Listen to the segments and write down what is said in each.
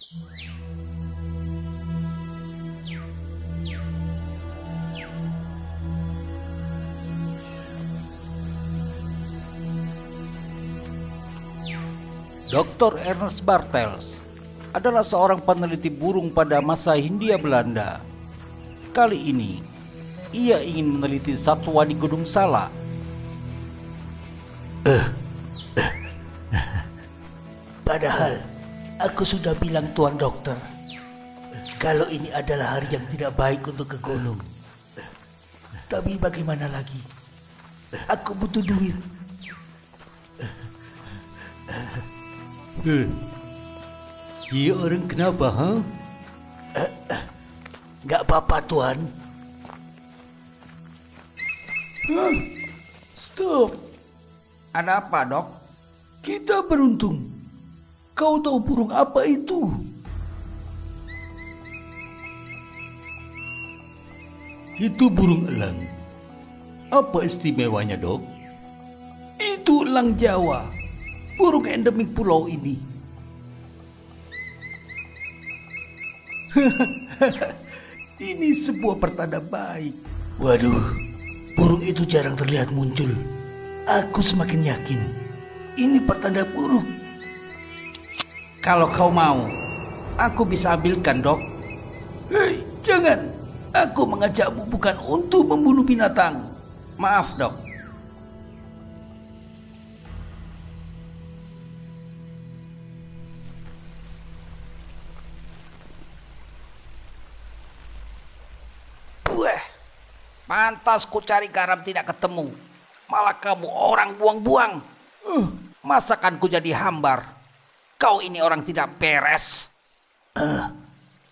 Dr. Ernest Bartels adalah seorang peneliti burung pada masa Hindia Belanda. Kali ini, ia ingin meneliti satwa di Gunung Salak. Padahal, aku sudah bilang Tuan Dokter, kalau ini adalah hari yang tidak baik untuk ke gunung. Tapi bagaimana lagi? Aku butuh duit. Dia orang kenapa, ha? Gak apa-apa, Tuan. Stop. Ada apa, Dok? Kita beruntung. Kau tahu burung apa itu? Itu burung elang. Apa istimewanya, Dok? Itu elang Jawa. Burung endemik pulau ini. Ini sebuah pertanda baik. Waduh, burung itu jarang terlihat muncul. Aku semakin yakin ini pertanda buruk. Kalau kau mau, aku bisa ambilkan, Dok. Hei, jangan. Aku mengajakmu bukan untuk membunuh binatang. Maaf, Dok. Wah, pantas ku cari garam tidak ketemu. Malah kamu orang buang-buang. Masakanku jadi hambar. Kau ini orang tidak beres.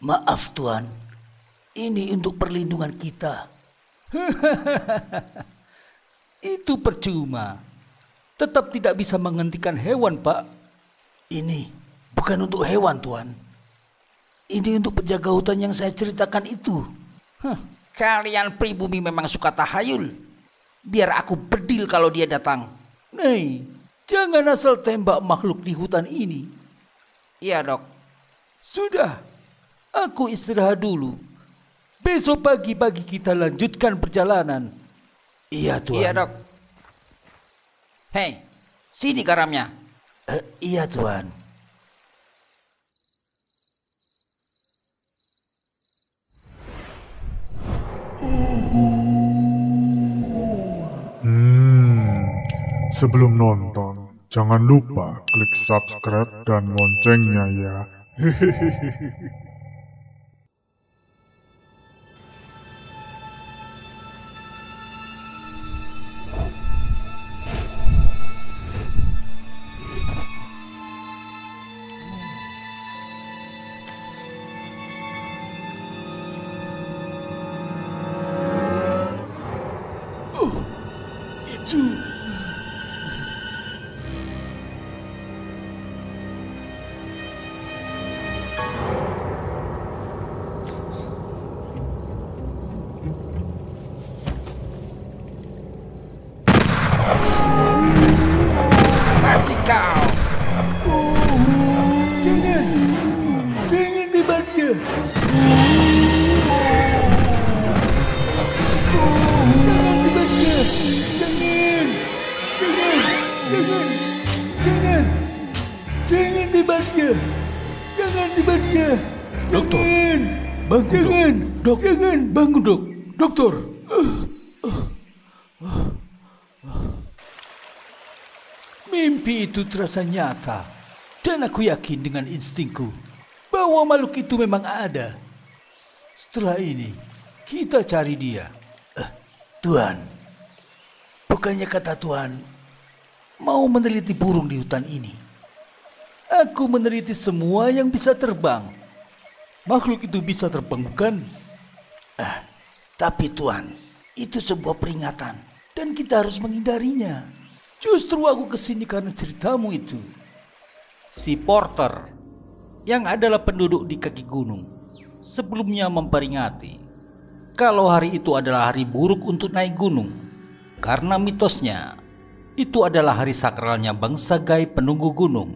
Maaf Tuan. Ini untuk perlindungan kita. Itu percuma. Tetap tidak bisa menghentikan hewan, Pak. Ini bukan untuk hewan, Tuan. Ini untuk penjaga hutan yang saya ceritakan itu. Kalian pribumi memang suka tahayul. Biar aku bedil kalau dia datang. Nei, jangan asal tembak makhluk di hutan ini. Iya, Dok. Sudah, aku istirahat dulu. Besok pagi-pagi kita lanjutkan perjalanan. Iya, Tuan. Iya, Dok. Hei, sini garamnya. Iya, Tuan. Sebelum nonton, jangan lupa klik subscribe dan loncengnya ya. Hehehe. Itu. Mati kau. Jangan tembak dia. Jangan tembak dia. Jangan tembak dia. Dokter, Bangun, jangan. Dok, jangan. Bangun, Dok. Dokter. Mimpi itu terasa nyata. Dan aku yakin dengan instingku bahwa makhluk itu memang ada. Setelah ini, kita cari dia. Tuan, bukannya kata Tuan mau meneliti burung di hutan ini. Aku meneliti semua yang bisa terbang. Makhluk itu bisa terbang, bukan? Tapi Tuan, itu sebuah peringatan dan kita harus menghindarinya. Justru aku kesini karena ceritamu itu. Si Porter, yang adalah penduduk di kaki gunung, sebelumnya memperingati kalau hari itu adalah hari buruk untuk naik gunung. Karena mitosnya, itu adalah hari sakralnya bangsa gaib penunggu gunung,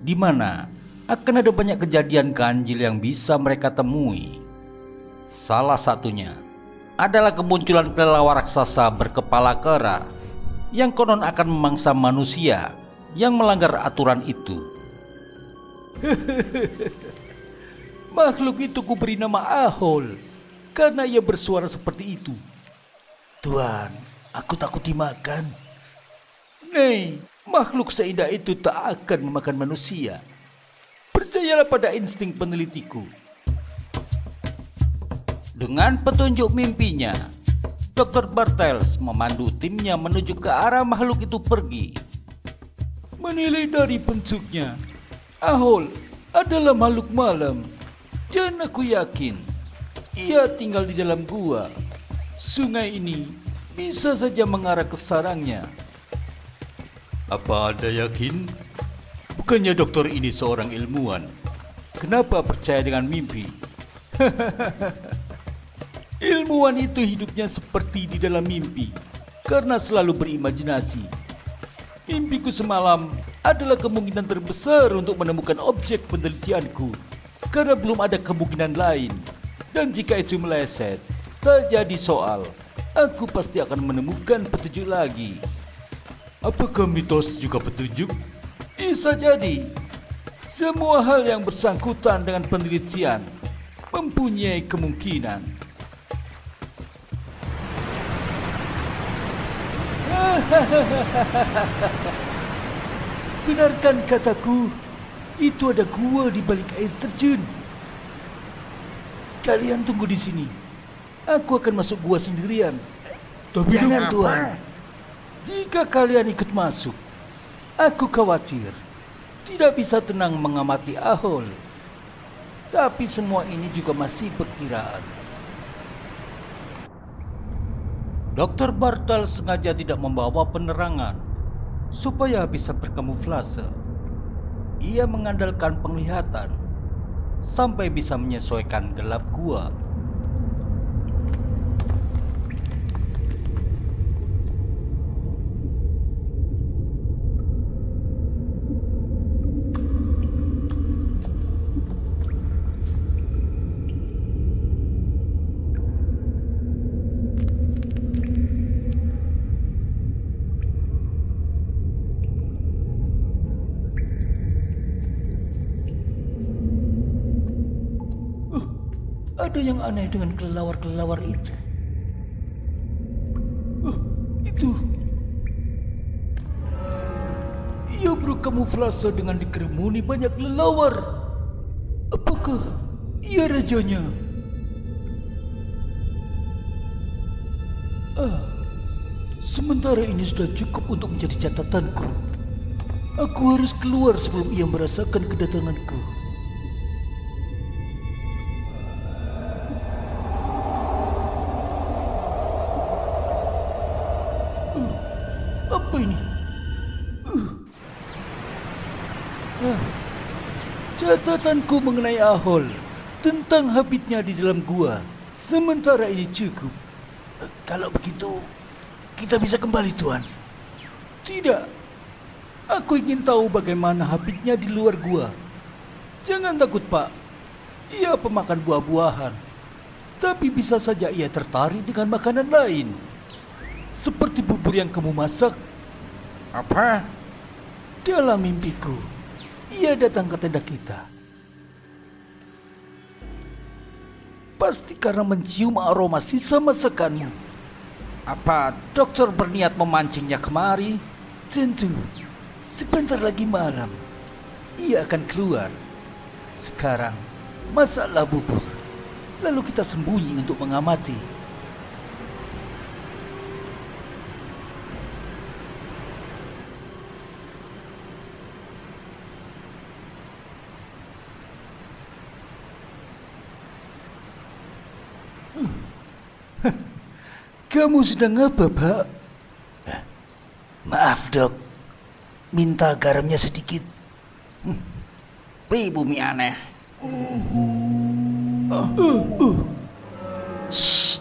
di mana akan ada banyak kejadian ganjil yang bisa mereka temui. Salah satunya adalah kemunculan kelelawar raksasa berkepala kera yang konon akan memangsa manusia yang melanggar aturan itu. Makhluk itu kuberi nama Ahol karena ia bersuara seperti itu. Tuan, aku takut dimakan. Nei, makhluk seindah itu tak akan memakan manusia. Percayalah pada insting penelitiku. Dengan petunjuk mimpinya, Dr. Bartels memandu timnya menuju ke arah makhluk itu pergi. Menilai dari bentuknya, Ahol adalah makhluk malam. Dan aku yakin ia tinggal di dalam gua. Sungai ini bisa saja mengarah ke sarangnya. Apa Anda yakin? Bukannya dokter ini seorang ilmuwan. Kenapa percaya dengan mimpi? Ilmuwan itu hidupnya seperti di dalam mimpi karena selalu berimajinasi. Mimpiku semalam adalah kemungkinan terbesar untuk menemukan objek penelitianku karena belum ada kemungkinan lain. Dan jika itu meleset, tak jadi soal, aku pasti akan menemukan petunjuk lagi. Apakah mitos juga petunjuk? Bisa jadi. Semua hal yang bersangkutan dengan penelitian mempunyai kemungkinan. Benarkan kataku, itu ada gua di balik air terjun. Kalian tunggu di sini. Aku akan masuk gua sendirian. Tapi jangan, Tuan. Jika kalian ikut masuk, aku khawatir tidak bisa tenang mengamati Ahol. Tapi semua ini juga masih perkiraan. Dr. Bartel sengaja tidak membawa penerangan supaya bisa berkamuflase. Ia mengandalkan penglihatan sampai bisa menyesuaikan gelap gua. Ada yang aneh dengan kelelawar-kelelawar itu. Itu. Ia berkamuflase dengan dikerumuni banyak kelelawar. Apakah ia rajanya? Sementara ini sudah cukup untuk menjadi catatanku. Aku harus keluar sebelum ia merasakan kedatanganku. Apa ini? Catatanku mengenai Ahol tentang habitnya di dalam gua sementara ini cukup. Kalau begitu, kita bisa kembali, Tuan. Tidak. Aku ingin tahu bagaimana habitnya di luar gua. Jangan takut, Pak. Ia pemakan buah-buahan. Tapi bisa saja ia tertarik dengan makanan lain. Seperti bubur yang kamu masak. Apa? Dalam mimpiku, ia datang ke tenda kita. Pasti karena mencium aroma sisa masakanmu. Apa dokter berniat memancingnya kemari? Tentu. Sebentar lagi malam, ia akan keluar. Sekarang, masaklah bubur. Lalu kita sembunyi untuk mengamati. Kamu sedang apa, Pak? Maaf, Dok. Minta garamnya sedikit. Pribumi aneh. Shh.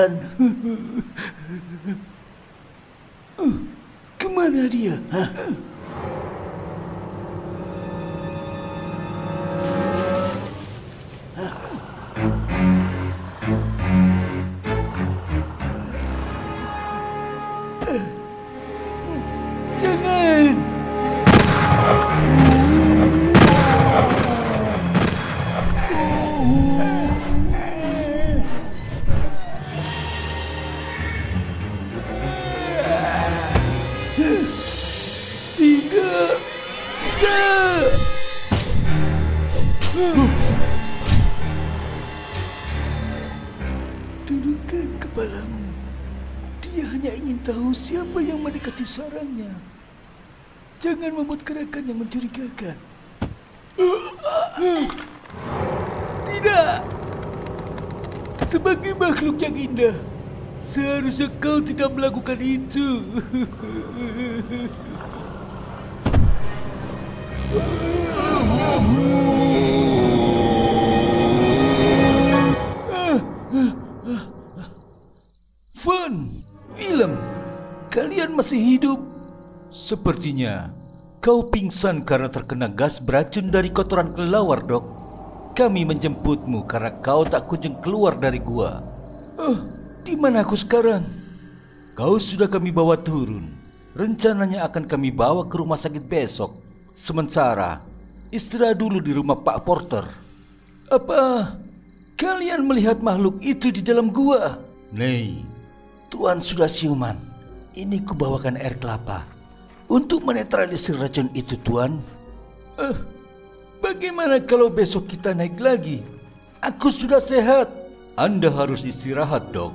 Tuan. Kemana dia? Hah? Jangan! Tidak! Tidak! Tundukkan kepalamu. Dia hanya ingin tahu siapa yang mendekati sarangnya. Jangan membuat gerakan yang mencurigakan. Tidak! Sebagai makhluk yang indah, seharusnya kau tidak melakukan itu. Van, Willem, kalian masih hidup? Sepertinya kau pingsan karena terkena gas beracun dari kotoran kelelawar, Dok. Kami menjemputmu karena kau tak kunjung keluar dari gua. Di mana aku sekarang? Kau sudah kami bawa turun. Rencananya akan kami bawa ke rumah sakit besok. Sementara istirahat dulu di rumah Pak Porter. Apa kalian melihat makhluk itu di dalam gua? Nei, Tuan sudah siuman. Ini kubawakan air kelapa untuk menetralisir racun itu, Tuan. Bagaimana kalau besok kita naik lagi? Aku sudah sehat. Anda harus istirahat, Dok.